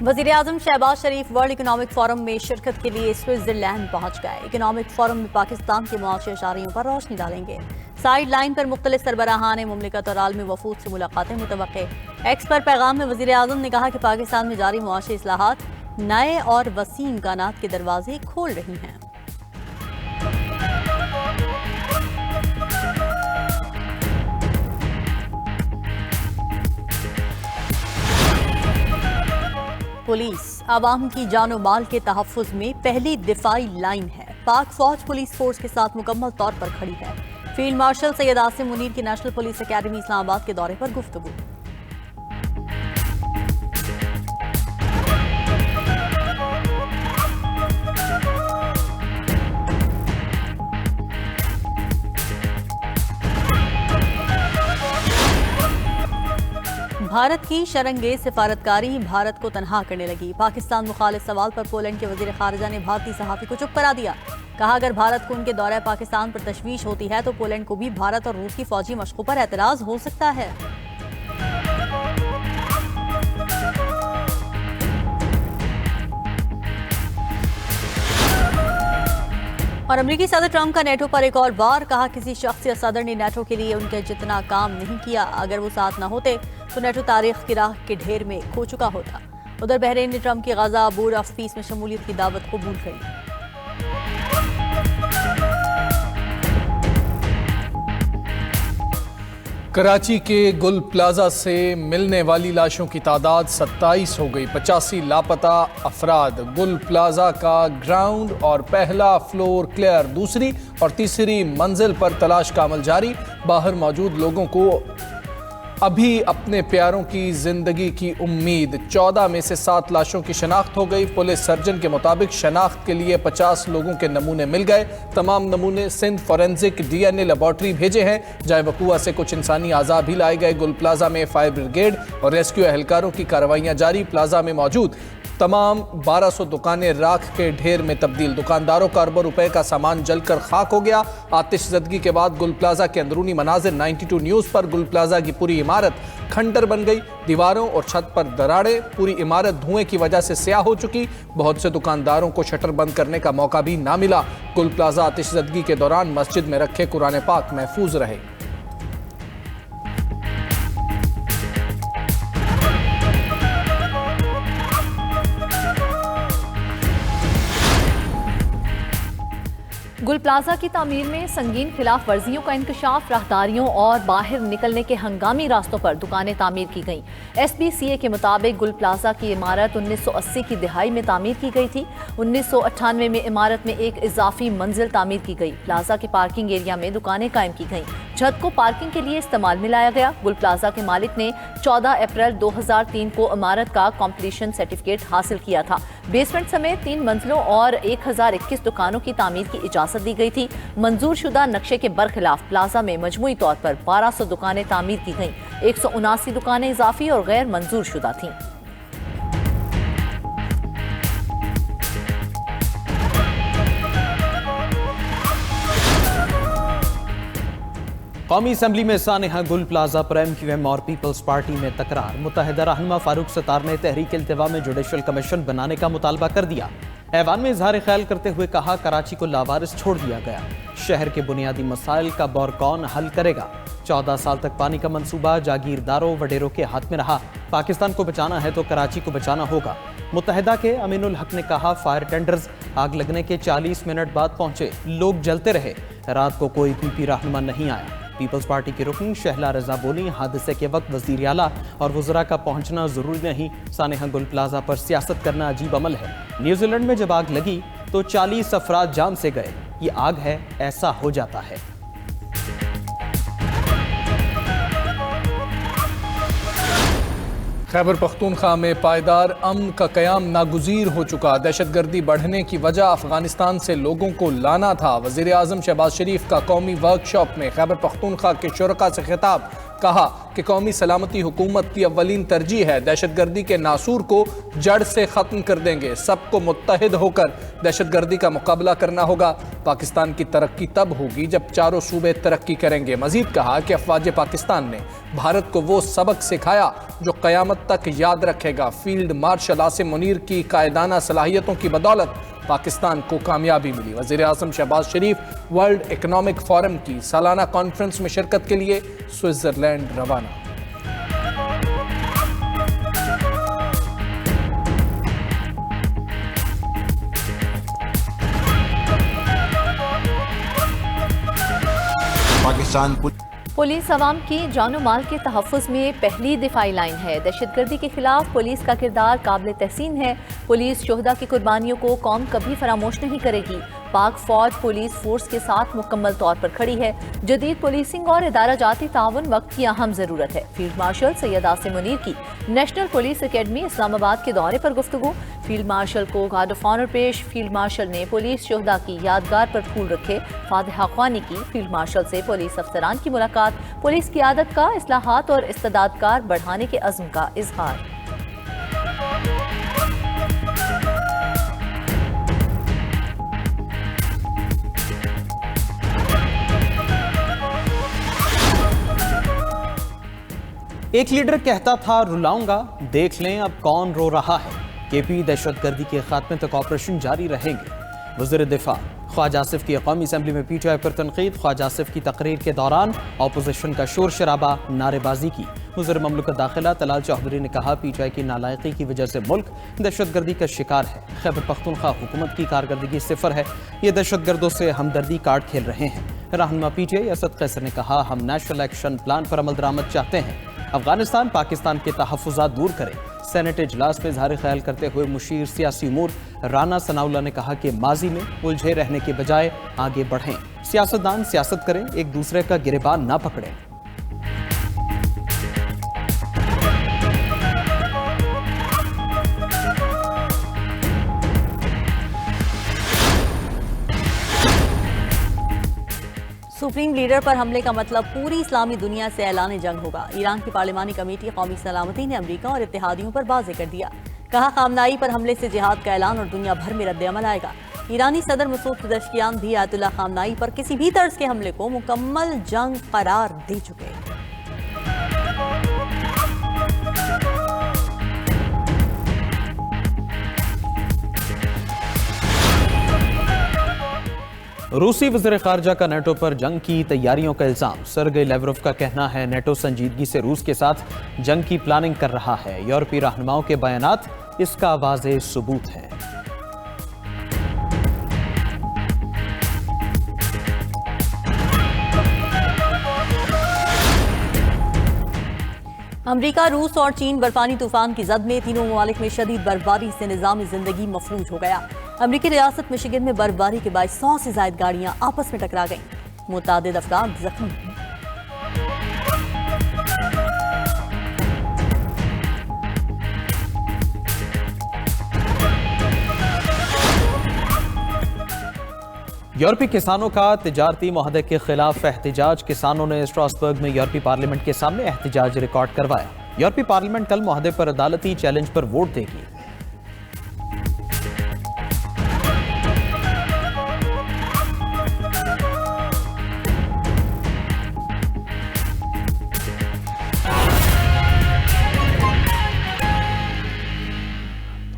वज़ीर आज़म शहबाज शरीफ world economic forum में शिरकत के लिए स्विट्जरलैंड पहुंच गए। इकनॉमिक फोरम में पाकिस्तान के मुआशी इशारियों पर रोशनी डालेंगे। साइड लाइन पर मुख्तलिफ सरबराहान मुमलिकत और आलमी वफूद से मुलाकातें मुतवक्के। एक्स पर पैगाम में वज़ीर आज़म ने कहा कि पाकिस्तान में जारी मुआशी इस्लाहात नए और वसीम इम्कानात के दरवाजे खोल रही हैं। पुलिस आवाम की जानो माल के तहफ़्फ़ुज़ में पहली दिफाई लाइन है। पाक फौज पुलिस फोर्स के साथ मुकम्मल तौर पर खड़ी है। फील्ड मार्शल सैयद आसिम मुनीर की नेशनल पुलिस अकेडमी इस्लामाबाद के दौरे पर गुफ्तगू। भारत की शरंगेज सिफारतकारी भारत को तनहा करने लगी। पाकिस्तान मुखालिफ सवाल पर पोलैंड के वजीर खारजा ने भारतीय सहाफ़ी को चुप करा दिया। कहा, अगर भारत को उनके दौरे पाकिस्तान पर तशवीश होती है तो पोलैंड को भी भारत और रूस की फौजी मशकों पर एतराज़ हो सकता है। और अमेरिकी सदर ट्रंप का नेटो पर एक और बार। कहा, किसी शख्स या सदर ने नेटो के लिए उनके जितना काम नहीं किया। अगर वो साथ न होते तो नेटो तारीख की राह के ढेर में खो चुका होता। उधर बहरीन ने ट्रंप की गजा बोर्ड ऑफ पीस में शमूलियत की दावत कबूल कर ली। कराची के गुल प्लाजा से मिलने वाली लाशों की तादाद 27 हो गई। 85 लापता अफराद। गुल प्लाजा का ग्राउंड और पहला फ्लोर क्लियर। दूसरी और तीसरी मंजिल पर तलाश का अमल जारी। बाहर मौजूद लोगों को अभी अपने प्यारों की जिंदगी की उम्मीद। 14 में से 7 लाशों की शनाख्त हो गई। पुलिस सर्जन के मुताबिक शनाख्त के लिए 50 लोगों के नमूने मिल गए। तमाम नमूने सिंध फॉरेंसिक DNA लेबॉर्ट्री भेजे हैं। जाए वकूआ से कुछ इंसानी आज़ा भी लाए गए। गुल प्लाजा में फायर ब्रिगेड और रेस्क्यू एहलकारों की कार्रवाइयां जारी। प्लाजा में मौजूद तमाम 1200 दुकानें राख के ढेर में तब्दील। दुकानदारों का अरबों रुपए का सामान जलकर खाक हो गया। आतिशज़दगी के बाद गुल प्लाजा के अंदरूनी मनाजिर। 92 न्यूज़ पर। गुल प्लाजा की पूरी इमारत खंडर बन गई। दीवारों और छत पर दरारें। पूरी इमारत धुएं की वजह से स्याह हो चुकी। बहुत से दुकानदारों को शटर बंद करने का मौका भी ना मिला। गुल प्लाजा आतिशज़दगी के दौरान मस्जिद में रखे कुरान पाक महफूज रहे। गुल प्लाजा की तामीर में संगीन खिलाफ वर्जियों का इंकशाफ। राहदारियों और बाहर निकलने के हंगामी रास्तों पर दुकानें तामीर की गईं। SBCA के मुताबिक गुल प्लाजा की इमारत 1980 की दिहाई में तामीर की गई थी। 1998 में इमारत में एक इजाफी मंजिल तामीर की गई। प्लाजा के पार्किंग एरिया में दुकानें कायम की गईं। छत को पार्किंग के लिए इस्तेमाल में लाया गया। गुल प्लाजा के मालिक ने 14 अप्रैल 2003 को इमारत का कॉम्प्लीशन सर्टिफिकेट हासिल किया था। बेसमेंट समेत 3 मंजिलों और 1021 दुकानों की तामीर की इजाजत दी गई थी। मंजूर शुदा नक्शे के बरखिलाफ प्लाजा में मजमूई तौर पर 1200 दुकानें तामीर की गईं। 179 दुकानें इजाफी और गैर मंजूर शुदा थीं। कौमी असम्बली में सानेहा गुल प्लाजा पर MQM और पीपल्स पार्टी में तकरार। मुत्तहिदा रहनुमा फारूक सत्तार ने तहरीक इल्तिवा में जुडिशल कमीशन बनाने का मुतालबा कर दिया। ऐवान में इजहार ख्याल करते हुए कहा, कराची को लावारिस छोड़ दिया गया। शहर के बुनियादी मसाइल का बौर कौन हल करेगा। 14 साल तक पानी का मंसूबा जागीरदारों वडेरों के हाथ में रहा। पाकिस्तान को बचाना है तो कराची को बचाना होगा। मुत्तहिदा के अमीनुल हक ने कहा, फायर टेंडर्स आग लगने के 40 मिनट बाद पहुंचे। लोग जलते रहे। रात को कोई PP रहनुमा नहीं आया। पीपल्स पार्टी की रुकन शहला रजा बोली, हादसे के वक्त वज़ीर आला और वज़रा का पहुंचना जरूरी नहीं। सानेहा गुल प्लाजा पर सियासत करना अजीब अमल है। न्यूजीलैंड में जब आग लगी तो 40 अफराद जान से गए। ये आग है, ऐसा हो जाता है। खैबर पख्तूनख्वा में पायदार अमन का क़याम नागुज़ीर हो चुका। दहशतगर्दी बढ़ने की वजह अफगानिस्तान से लोगों को लाना था। वज़ीर आज़म शहबाज शरीफ का कौमी वर्कशॉप में खैबर पख्तूनख्वा के शुरका से खिताब। कहा कि कौमी सलामती हुकूमत की अव्वलीन तरजीह है। दहशतगर्दी के नासूर को जड़ से ख़त्म कर देंगे। सबको मुत्तहिद होकर दहशतगर्दी का मुकाबला करना होगा। पाकिस्तान की तरक्की तब होगी जब चारों सूबे तरक्की करेंगे। मजीद कहा कि अफवाज पाकिस्तान ने भारत को वो सबक सिखाया जो क़यामत तक याद रखेगा। फील्ड मार्शल आसिम मुनीर की कायदाना सलाहियतों की बदौलत पाकिस्तान को कामयाबी मिली। वज़ीर आज़म शहबाज शरीफ वर्ल्ड इकनॉमिक फोरम की सालाना कॉन्फ्रेंस में शिरकत के लिए स्विट्ज़रलैंड रवाना। पाकिस्तान पुलिस अवाम की जानो माल के तहफ़्फ़ुज़ में पहली दिफाई लाइन है। दहशतगर्दी के खिलाफ पुलिस का किरदार काबिल तहसीन है। पुलिस शोहदा की कुर्बानियों को कौम कभी फरामोश नहीं करेगी। पाक फौज पुलिस फोर्स के साथ मुकम्मल तौर पर खड़ी है। जदीद पुलिसिंग और इदारा जाती ताउन वक्त की अहम ज़रूरत है। फील्ड मार्शल सैयद आसिम मुनीर की नेशनल पुलिस अकेडमी इस्लामाबाद के दौरे पर गुफ्तगू। फील्ड मार्शल को गार्ड ऑफ ऑनर पेश। फील्ड मार्शल ने पुलिस शोहदा की यादगार पर फूल रखे। फातिहा ख्वानी की। फील्ड मार्शल से पुलिस अफसरान की मुलाकात। पुलिस क़ियादत का इस्लाहात और इस्तेदादकार बढ़ाने के अज़्म का इजहार। एक लीडर कहता था रुलाऊंगा, देख लें अब कौन रो रहा है। केपी दहशतगर्दी के खात्मे तक ऑपरेशन जारी रहेंगे। वज़ीर दिफा ख्वाजा आसिफ की कौमी असम्बली में पीटीआई पर तनकीद। ख्वाजा आसिफ की तकरीर के दौरान अपोजिशन का शोर शराबा, नारेबाजी की। वज़ीर ममलकत दाखिला तलाल चौधरी ने कहा पीटीआई की नालायकी की वजह से मुल्क दहशतगर्दी का शिकार है। खैबर पख्तूनख्वा हुकूमत की कारकर्दगी सिफर है। ये दहशतगर्दों से हमदर्दी कार्ड खेल रहे हैं। रहनुमा पीटीआई असद कैसर ने कहा हम नेशनल एक्शन प्लान पर अमल दरामद चाहते हैं। अफगानिस्तान पाकिस्तान के तहफ़्फ़ुज़ात दूर करे। सेनेट इजलास में इज़हार ख्याल करते हुए मुशीर सियासी उमूर राना सनाउल्लाह ने कहा कि माजी में उलझे रहने के बजाय आगे बढ़ें। सियासतदान सियासत करें, एक दूसरे का गिरेबान ना पकड़ें। सुप्रीम लीडर पर हमले का मतलब पूरी इस्लामी दुनिया से ऐलान जंग होगा। ईरान की पार्लिमानी कमेटी कौमी सलामती ने अमेरिका और इत्तेहादियों पर वाज़ेह कर दिया। कहा खामनाई पर हमले से जिहाद का ऐलान और दुनिया भर में रद्द-ए-अमल आएगा। ईरानी सदर मसूद पेज़ेश्कियान भी आयतुल्लाह खामनाई पर किसी भी तर्ज के हमले को मुकम्मल जंग करार दे चुके। रूसी वज़ीर ख़ारजा का नेटो पर जंग की तैयारियों का इल्ज़ाम। सरगेई लैवरोव का कहना है नेटो संजीदगी से रूस के साथ जंग की प्लानिंग कर रहा है। यूरोपीय रहनुमाओं के बयानात इसका वाज़ेह सबूत है। अमरीका, रूस और चीन बर्फानी तूफान की जद में तीनों ममालिक में शदीद बर्फबारी से निज़ाम ज़िंदगी मफलूज हो गया। अमरीकी रियासत मिशिगन में बर्फबारी के बाद 100 से ज़ायद गाड़ियां आपस में टकरा गईं। मुतादिद अफराद जख्मी हुए। यूरोपीय किसानों का तिजारती मुआहदे के खिलाफ एहतजाज। किसानों ने स्ट्रासबर्ग में यूरोपीय पार्लियामेंट के सामने एहतजाज रिकॉर्ड करवाया। यूरोपीय पार्लियामेंट कल मुआहदे पर अदालती चैलेंज पर वोट देगी।